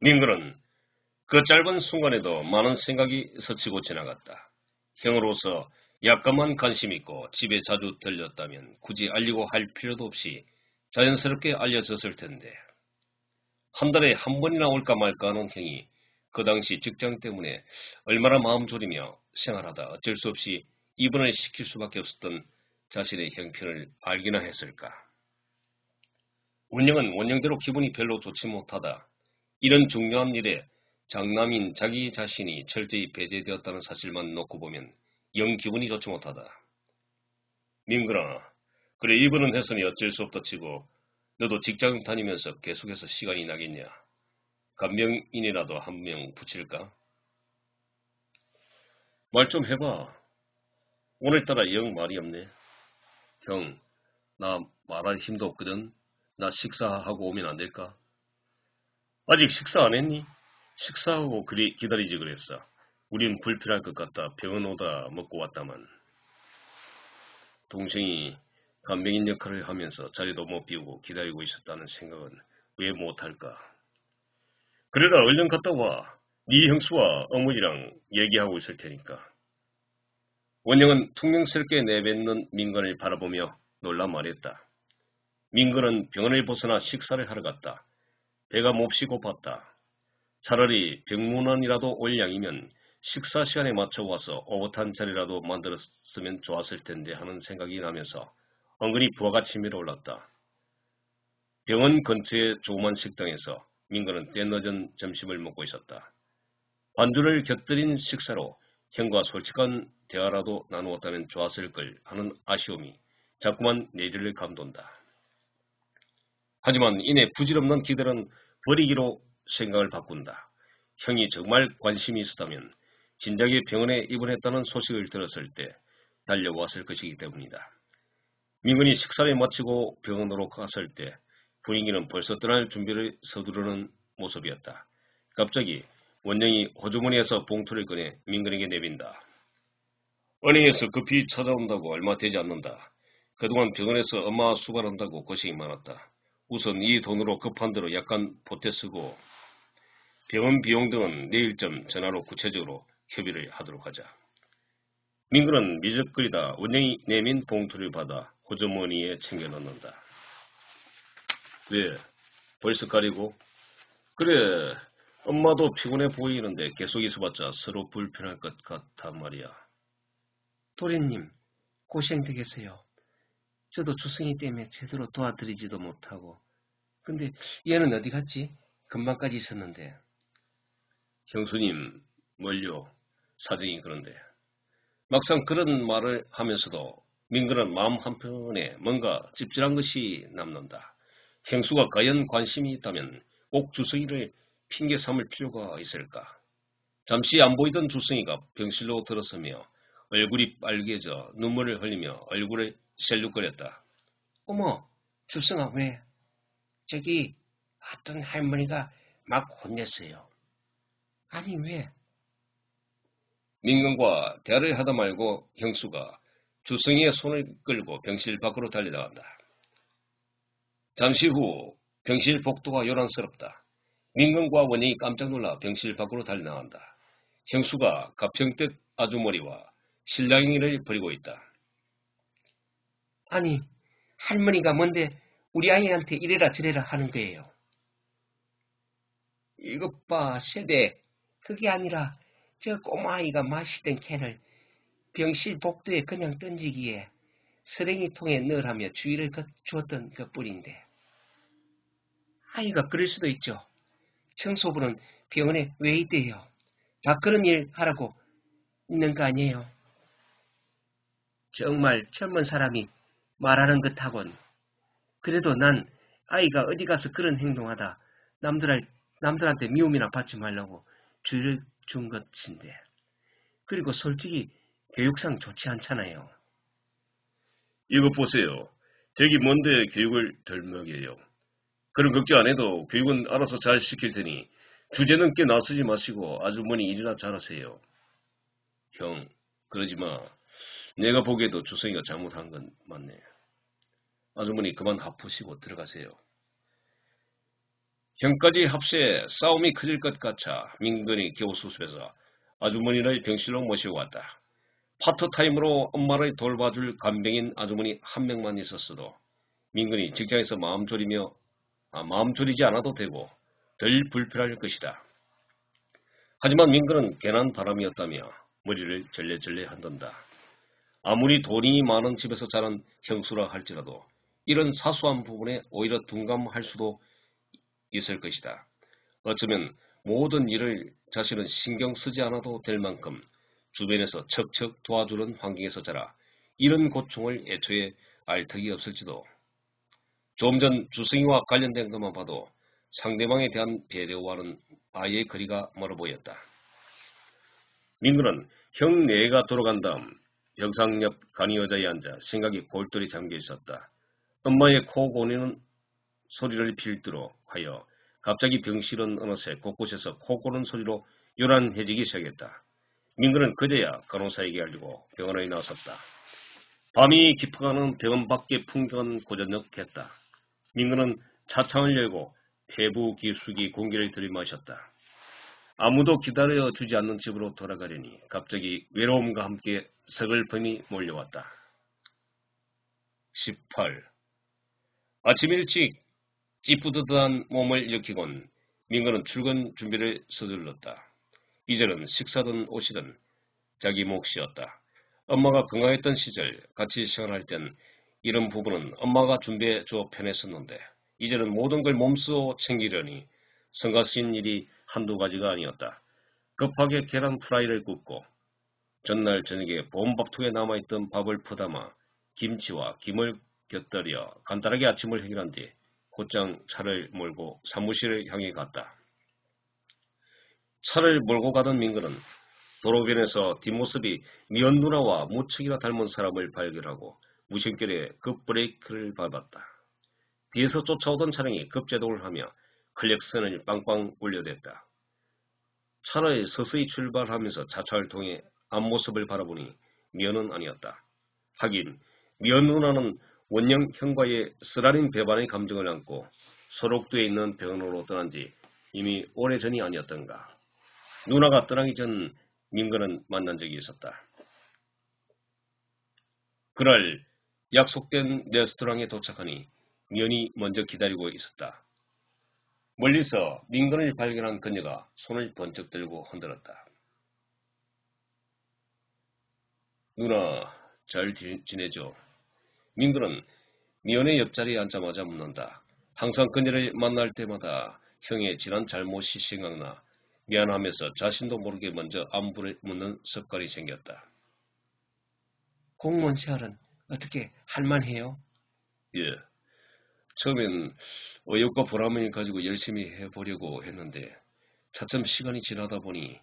민근은 그 짧은 순간에도 많은 생각이 스치고 지나갔다. 형으로서 약간만 관심 있고 집에 자주 들렸다면 굳이 알리고 할 필요도 없이 자연스럽게 알려졌을 텐데. 한 달에 한 번이나 올까 말까 하는 형이 그 당시 직장 때문에 얼마나 마음 졸이며 생활하다 어쩔 수 없이 입원을 시킬 수밖에 없었던 자신의 형편을 알기나 했을까. 원영은 원영대로 기분이 별로 좋지 못하다. 이런 중요한 일에 장남인 자기 자신이 철저히 배제되었다는 사실만 놓고 보면 영 기분이 좋지 못하다. 민근아, 그래 입원은 했으니 어쩔 수 없다 치고 너도 직장 다니면서 계속해서 시간이 나겠냐? 간병인이라도 한 명 붙일까? 말 좀 해봐. 오늘따라 영 말이 없네. 형, 나 말할 힘도 없거든. 나 식사하고 오면 안 될까? 아직 식사 안 했니? 식사하고 그리 기다리지 그랬어. 우린 불편할 것 같다. 병원 오다 먹고 왔다만. 동생이 간병인 역할을 하면서 자리도 못 비우고 기다리고 있었다는 생각은 왜 못할까? 그래라 얼른 갔다 와. 네 형수와 어머니랑 얘기하고 있을 테니까. 원영은 퉁명스럽게 내뱉는 민건을 바라보며 놀라 말했다. 민건은 병원을 벗어나 식사를 하러 갔다. 배가 몹시 고팠다. 차라리 병문안이라도 올 양이면 식사 시간에 맞춰 와서 오붓한 자리라도 만들었으면 좋았을 텐데 하는 생각이 나면서 은근히 부하가 치밀어 올랐다. 병원 근처의 조그만 식당에서 민건은 때늦은 점심을 먹고 있었다. 반주를 곁들인 식사로 형과 솔직한 대화라도 나누었다면 좋았을 걸 하는 아쉬움이 자꾸만 내리를 감돈다. 하지만 이내 부질없는 기대는 버리기로 생각을 바꾼다. 형이 정말 관심이 있었다면 진작에 병원에 입원했다는 소식을 들었을 때 달려왔을 것이기 때문이다. 민근이 식사를 마치고 병원으로 갔을 때 분위기는 벌써 떠날 준비를 서두르는 모습이었다. 갑자기 원영이 호주머니에서 봉투를 꺼내 민근에게 내빈다. 은행에서 급히 찾아온다고 얼마 되지 않는다. 그동안 병원에서 엄마 수발한다고 고생이 많았다. 우선 이 돈으로 급한 대로 약간 보태 쓰고 병원 비용 등은 내일쯤 전화로 구체적으로 협의를 하도록 하자. 민근은 미적거리다 원영이 내민 봉투를 받아 호주머니에 챙겨 넣는다. 왜? 벌써 가리고? 그래, 엄마도 피곤해 보이는데 계속 있어봤자 서로 불편할 것 같단 말이야. 도련님, 고생되겠어요 저도 주승이 때문에 제대로 도와드리지도 못하고. 근데 얘는 어디 갔지? 금방까지 있었는데. 형수님, 뭘요? 사정이 그런데. 막상 그런 말을 하면서도 민근은 마음 한편에 뭔가 찝찝한 것이 남는다. 형수가 과연 관심이 있다면 꼭 주승이를 핑계 삼을 필요가 있을까? 잠시 안 보이던 주승이가 병실로 들어서며 얼굴이 빨개져 눈물을 흘리며 얼굴을 셀룩거렸다. 어머, 주승아, 왜? 저기, 어떤 할머니가 막 혼냈어요. 아니, 왜? 민근과 대화를 하다 말고 형수가 주승이의 손을 끌고 병실 밖으로 달려나간다. 잠시 후 병실 복도가 요란스럽다. 민근과 원영이 깜짝 놀라 병실 밖으로 달려나간다. 형수가 가평댁 아주머니와 실랑이를 벌이고 있다. 아니, 할머니가 뭔데 우리 아이한테 이래라 저래라 하는 거예요. 이것 봐, 세대. 그게 아니라 저 꼬마아이가 마시던 캔을 병실 복도에 그냥 던지기에 쓰레기통에 넣으라며 주의를 주었던 것뿐인데. 아이가 그럴 수도 있죠. 청소부는 병원에 왜 있대요? 다 그런 일 하라고 있는 거 아니에요? 정말 젊은 사람이 말하는 것하곤. 그래도 난 아이가 어디 가서 그런 행동하다 남들한테 미움이나 받지 말라고 주의를 준 것인데. 그리고 솔직히 교육상 좋지 않잖아요. 이것 보세요. 댁이 뭔데 교육을 덜 먹여요. 그런 걱정 안 해도 교육은 알아서 잘 시킬 테니 주제 넘게 나서지 마시고 아주머니 일이나 잘하세요. 형, 그러지 마. 내가 보기에도 주성이가 잘못한 건 맞네. 아주머니 그만 하푸시고 들어가세요. 형까지 합세 싸움이 커질 것 같아 민근이 겨우 수습해서 아주머니를 병실로 모시고 왔다. 파트타임으로 엄마를 돌봐줄 간병인 아주머니 한 명만 있었어도 민근이 직장에서 마음 졸이지 않아도 되고 덜 불편할 것이다. 하지만 민근은 괜한 바람이었다며 머리를 절레절레 한단다. 아무리 돈이 많은 집에서 자란 형수라 할지라도 이런 사소한 부분에 오히려 둔감할 수도 있을 것이다. 어쩌면 모든 일을 자신은 신경 쓰지 않아도 될 만큼 주변에서 척척 도와주는 환경에서 자라 이런 고충을 애초에 알 턱이 없을지도. 좀 전 주승이와 관련된 것만 봐도 상대방에 대한 배려와는 아예 거리가 멀어 보였다. 민구는 형 내가 돌아간 다음 병상 옆 간이 의자에 앉아 생각이 골똘히 잠겨 있었다. 엄마의 코 고는 소리를 필두로 하여 갑자기 병실은 어느새 곳곳에서 코 고는 소리로 요란해지기 시작했다. 민구는 그제야 간호사에게 알리고 병원에 나섰다. 밤이 깊어가는 병원 밖의 풍경은 고저넉했다. 민구는 차창을 열고 폐부 깊숙이 공기를 들이마셨다. 아무도 기다려주지 않는 집으로 돌아가려니 갑자기 외로움과 함께 서글픔이 몰려왔다. 18. 아침 일찍 찌뿌드드한 몸을 일으키곤 민구는 출근 준비를 서둘렀다. 이제는 식사든 옷이든 자기 몫이었다. 엄마가 건강했던 시절 같이 생활할 땐 이런 부분은 엄마가 준비해 주어 편했었는데 이제는 모든 걸 몸소 챙기려니 성가신 일이 한두 가지가 아니었다. 급하게 계란 프라이를 굽고 전날 저녁에 보온밥통에 남아있던 밥을 퍼담아 김치와 김을 곁들여 간단하게 아침을 해결한 뒤 곧장 차를 몰고 사무실을 향해 갔다. 차를 몰고 가던 민구는 도로변에서 뒷모습이 미연 누나와 무척이나 닮은 사람을 발견하고 무심결에 급브레이크를 밟았다. 뒤에서 쫓아오던 차량이 급제동을 하며 클렉슨을 빵빵 울려댔다. 차를 서서히 출발하면서 차차를 통해 앞모습을 바라보니 미연은 아니었다. 하긴 미연 누나는 원영 형과의 쓰라린 배반의 감정을 안고 소록도에 있는 병원으로 떠난 지 이미 오래전이 아니었던가. 누나가 떠나기 전 민구는 만난 적이 있었다. 그날 약속된 레스토랑에 도착하니 미연이 먼저 기다리고 있었다. 멀리서 민근을 발견한 그녀가 손을 번쩍 들고 흔들었다. 누나, 잘 지내죠? 민근은 미연의 옆자리에 앉자마자 묻는다. 항상 그녀를 만날 때마다 형의 지난 잘못이 생각나 미안하면서 자신도 모르게 먼저 안부를 묻는 습관이 생겼다. 공무원 시할은 어떻게 할만해요? 예. 처음엔 의욕과 보람을 가지고 열심히 해보려고 했는데 차츰 시간이 지나다 보니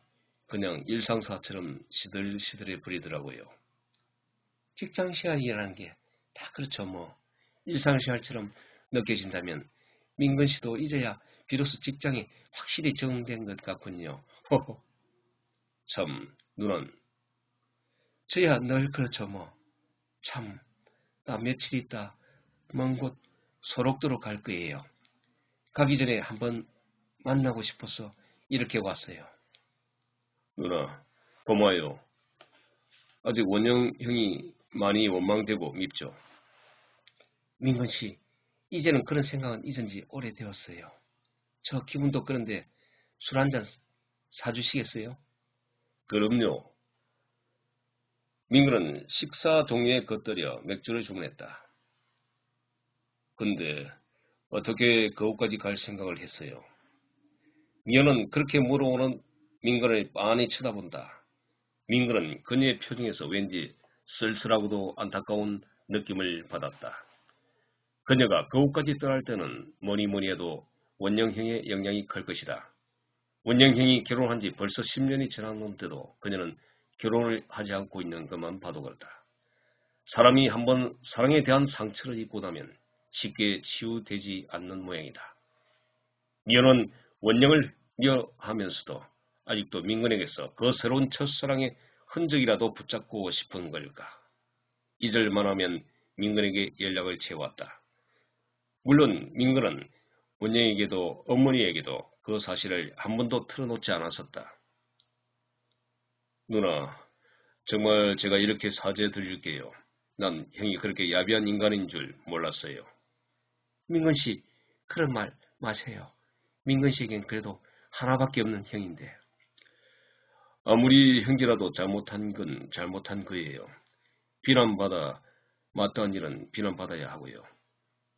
그냥 일상사처럼 시들시들해 버리더라고요. 직장 시할이라는 게 다 그렇죠 뭐. 일상 시할처럼 느껴진다면 민근 씨도 이제야 비로소 직장이 확실히 적응된 것 같군요. 호호. 참, 누난 저야 늘 그렇죠 뭐. 참, 나 며칠 있다 먼 곳 소록도로 갈 거예요. 가기 전에 한번 만나고 싶어서 이렇게 왔어요. 누나, 고마워요. 아직 원영 형이 많이 원망되고 밉죠. 민근 씨, 이제는 그런 생각은 잊은 지 오래되었어요. 저 기분도 그런데 술 한잔 사주시겠어요? 그럼요. 민구는 식사 종류에 겉들여 맥주를 주문했다. 근데 어떻게 거기까지 갈 생각을 했어요? 미연은 그렇게 물어오는 민구를 빤히 쳐다본다. 민구는 그녀의 표정에서 왠지 쓸쓸하고도 안타까운 느낌을 받았다. 그녀가 거기까지 떠날 때는 뭐니 해도 원영형의 영향이 클 것이다. 원영형이 결혼한 지 벌써 10년이 지났는데도 그녀는 결혼을 하지 않고 있는 것만 봐도 그렇다. 사람이 한번 사랑에 대한 상처를 입고 나면 쉽게 치유되지 않는 모양이다. 미연은 원영을 미워하면서도 아직도 민근에게서 그 새로운 첫사랑의 흔적이라도 붙잡고 싶은 걸까. 잊을만 하면 민근에게 연락을 채웠다. 물론 민근은 원영에게도 어머니에게도 그 사실을 한 번도 털어놓지 않았었다. 누나, 정말 제가 이렇게 사죄 드릴게요. 난 형이 그렇게 야비한 인간인 줄 몰랐어요. 민근 씨, 그런 말 마세요. 민근 씨에겐 그래도 하나밖에 없는 형인데. 아무리 형제라도 잘못한 건 잘못한 거예요. 비난받아 마땅한 일은 비난받아야 하고요.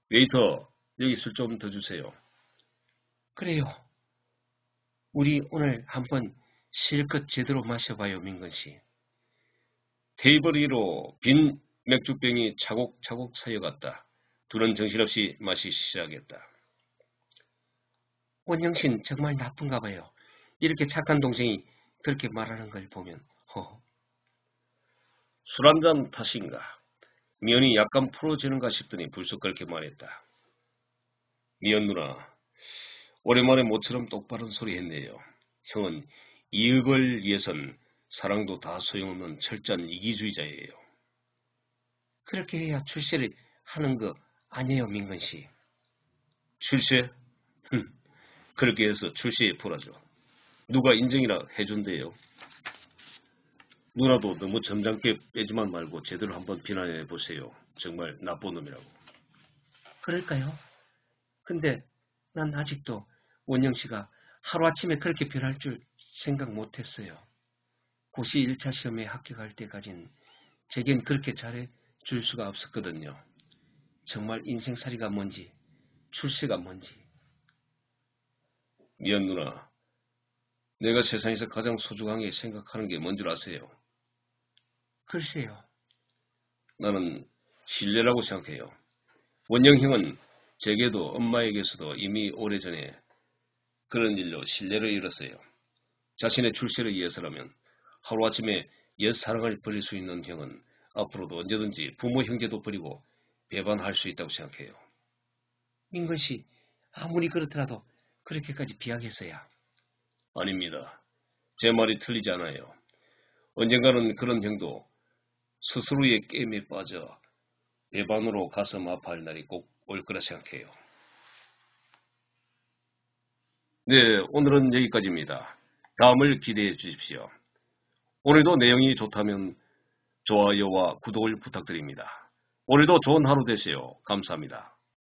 웨이터, 여기 술 좀 더 주세요. 그래요. 우리 오늘 한번 실컷 제대로 마셔봐요, 민근 씨. 테이블 위로 빈 맥주병이 차곡차곡 쌓여갔다. 둘은 정신없이 마시기 시작했다. 원영 씨는 정말 나쁜가 봐요. 이렇게 착한 동생이 그렇게 말하는 걸 보면. 술 한잔 탓인가? 미연이 약간 풀어지는가 싶더니 불쑥 그렇게 말했다. 미연 누나, 오랜만에 모처럼 똑바른 소리 했네요. 형은 이익을 위해선 사랑도 다 소용없는 철저한 이기주의자예요. 그렇게 해야 출세를 하는 거 아니에요, 민근 씨. 출세? 그렇게 해서 출세에 풀어줘. 누가 인정이나 해준대요. 누나도 너무 점잖게 빼지만 말고 제대로 한번 비난해 보세요. 정말 나쁜 놈이라고. 그럴까요? 근데 난 아직도 원영 씨가 하루아침에 그렇게 변할 줄 생각 못했어요. 고시 1차 시험에 합격할 때까진 제겐 그렇게 잘해 줄 수가 없었거든요. 정말 인생살이가 뭔지, 출세가 뭔지. 미연 누나, 내가 세상에서 가장 소중하게 생각하는 게 뭔 줄 아세요? 글쎄요. 나는 신뢰라고 생각해요. 원영 형은 제게도 엄마에게서도 이미 오래전에 그런 일로 신뢰를 잃었어요. 자신의 출세를 위해서라면 하루아침에 옛 사랑을 버릴 수 있는 형은 앞으로도 언제든지 부모 형제도 버리고 배반할 수 있다고 생각해요. 민근 씨, 아무리 그렇더라도 그렇게까지 비하겠어야. 아닙니다. 제 말이 틀리지 않아요. 언젠가는 그런 형도 스스로의 게임에 빠져 배반으로 가슴 아파할 날이 꼭 올 거라 생각해요. 네, 오늘은 여기까지입니다. 다음을 기대해 주십시오. 오늘도 내용이 좋다면 좋아요와 구독을 부탁드립니다. 오늘도 좋은 하루 되세요. 감사합니다.